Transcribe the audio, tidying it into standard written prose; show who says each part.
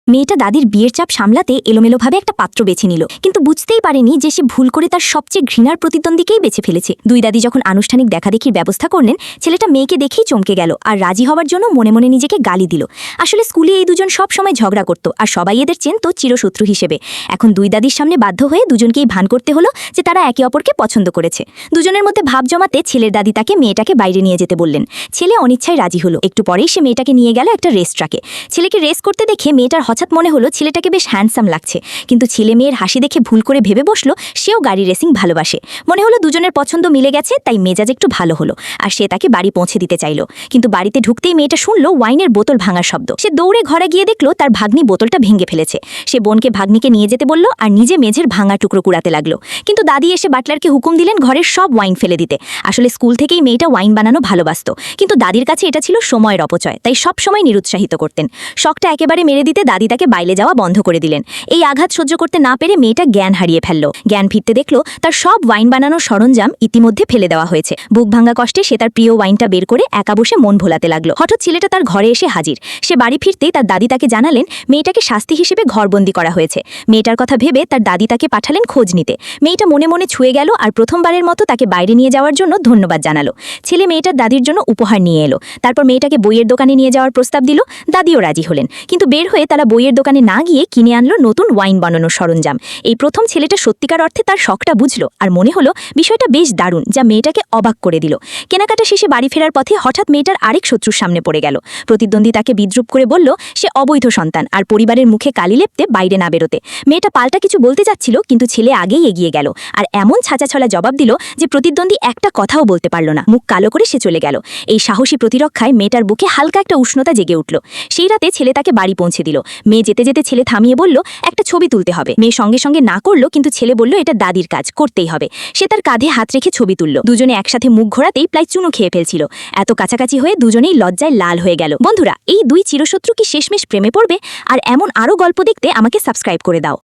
Speaker 1: মেয়েটা দাদির বিয়ের চাপ সামলাতে এলোমেলোভাবে একটা পাত্র বেছে নিল, কিন্তু বুঝতেই পারেনি যে সে ভুল করে তার সবচেয়ে ঘৃণার প্রতিদ্বন্দ্বীকেই বেছে ফেলেছে। দুই দাদি যখন আনুষ্ঠানিক দেখাদেখির ব্যবস্থা করলেন, ছেলেটা মেয়েকে দেখেই চমকে গেল আর রাজি হওয়ার জন্য মনে মনে নিজেকে গালি দিল। আসলে স্কুলে এই দুজন সব সময় ঝগড়া করত আর সবাই এদের চেনত চিরশত্রু হিসেবে। এখন দুই দাদির সামনে বাধ্য হয়ে দুজনকেই ভান করতে হলো যে তারা একে অপরকে পছন্দ করেছে। দুজনের মধ্যে ভাব জমাতে ছেলের দাদি তাকে মেয়েটাকে বাইরে নিয়ে যেতে বললেন। ছেলে অনিচ্ছায় রাজি হলো। একটু পরেই সে মেয়েটাকে নিয়ে গেল একটা রেস ট্র্যাকে। ছেলেকে রেস করতে দেখে মেয়েটার হঠাৎ মনে হলো ছেলেটাকে বেশ হ্যান্ডসাম লাগছে, কিন্তু ছেলে মেয়ের হাসি দেখে ভুল করে ভেবে বসলো সেও গাড়ি রেসিং ভালোবাসে। মনে হলো দুজনের পছন্দ মিলে গেছে, তাই মেজাজ একটু ভালো হলো আর সে তাকে বাড়ি পৌঁছে দিতে চাইল। কিন্তু বাড়িতে ঢুকতেই মেয়েটা শুনলো ওয়াইনের বোতল ভাঙার শব্দ। সে দৌড়ে ঘরে গিয়ে দেখলো তার ভাগ্নি বোতলটা ভেঙে ফেলেছে। সে বোনকে ভাগ্নিকে নিয়ে যেতে বলল আর নিজে মেঝের ভাঙা টুকরো কুড়াতে লাগলো। কিন্তু দাদি এসে বাটলারকে হুকুম দিলেন ঘরের সব ওয়াইন ফেলে দিতে। আসলে স্কুল থেকেই মেয়েটা ওয়াইন বানানো ভালোবাসত, কিন্তু দাদির কাছে এটা ছিল সময়ের অপচয়, তাই সব সময় নিরুৎসাহিত করতেন। শখটা একেবারে মেরে দিতে দাদি তাকে বাইরে যাওয়া বন্ধ করে দিলেন। এই আঘাত সহ্য করতে না পেরে মেয়েটা জ্ঞান হারিয়ে ফেলল। জ্ঞান ফিরতে দেখলো তার সব ওয়াইন বানানোর সরঞ্জাম ইতিমধ্যে ফেলে দেওয়া হয়েছে। বুক ভাঙা কষ্টে সে তার প্রিয় ওয়াইনটা বের করে একা বসে মন ভোলাতে লাগলো। হঠাৎ ছেলেটা তার ঘরে এসে হাজির। সে বাড়ি ফিরতেই তার দাদি তাকে জানালেন মেয়েটাকে শাস্তি হিসেবে ঘরবন্দি করা হয়েছে। মেয়েটার কথা ভেবে তার দাদি তাকে পাঠালেন খোঁজ নিতে। মেয়েটা মনে মনে ছুঁয়ে গেল আর প্রথমবারের মতো তাকে বাইরে নিয়ে যাওয়ার জন্য ধন্যবাদ জানালো। ছেলে মেয়েটার দাদির জন্য উপহার নিয়ে এলো। তারপর মেয়েটাকে বইয়ের দোকানে নিয়ে যাওয়ার প্রস্তাব দিল। দাদিও রাজি হলেন, কিন্তু বের হয়ে তারা বইয়ের দোকানে না গিয়ে কিনে আনলো নতুন ওয়াইন বানানোর সরঞ্জাম। এই প্রথম ছেলেটা সত্যিকার অর্থে তার শখটা বুঝলো আর মনে হলো বিষয়টা বেশ দারুণ, যা মেয়েটাকে অবাক করে দিল। কেনাকাটা শেষে বাড়ি ফেরার পথে হঠাৎ মেয়েটার আরেক শত্রুর সামনে পড়ে গেল। প্রতিদ্বন্দ্বী তাকে বিদ্রুপ করে বলল সে অবৈধ সন্তান আর পরিবারের মুখে কালি লেপতে বাইরে না বেরোতে। মেয়েটা পাল্টা কিছু বলতে যাচ্ছিল, কিন্তু ছেলে আগেই এগিয়ে গেল আর এমন ছাঁচাছলা জবাব দিল যে প্রতিদ্বন্দ্বী একটা কথাও বলতে পারল না। মুখ কালো করে সে চলে গেল। এই সাহসী প্রতিরক্ষায় মেয়েটার বুকে হালকা একটা উষ্ণতা জেগে উঠল। সেই রাতে ছেলে তাকে বাড়ি পৌঁছে দিল। মেয়ে যেতে যেতে ছেলে থামিয়ে বলল একটা ছবি তুলতে হবে। মেয়ে সঙ্গে সঙ্গে না করলো, কিন্তু ছেলে বলল এটা দাদির কাজ, করতেই হবে। সে তার কাঁধে হাত রেখে ছবি তুলল। দুজনে একসাথে মুখ ঘোরাতেই প্রায় চুনো খেয়ে ফেলছিল। এত কাছাকাছি হয়ে দুজনেই লজ্জায় লাল হয়ে গেল। বন্ধুরা, এই দুই চিরশত্রু কি শেষমেশ প্রেমে পড়বে? আর এমন আরও গল্প দেখতে আমাকে সাবস্ক্রাইব করে দাও।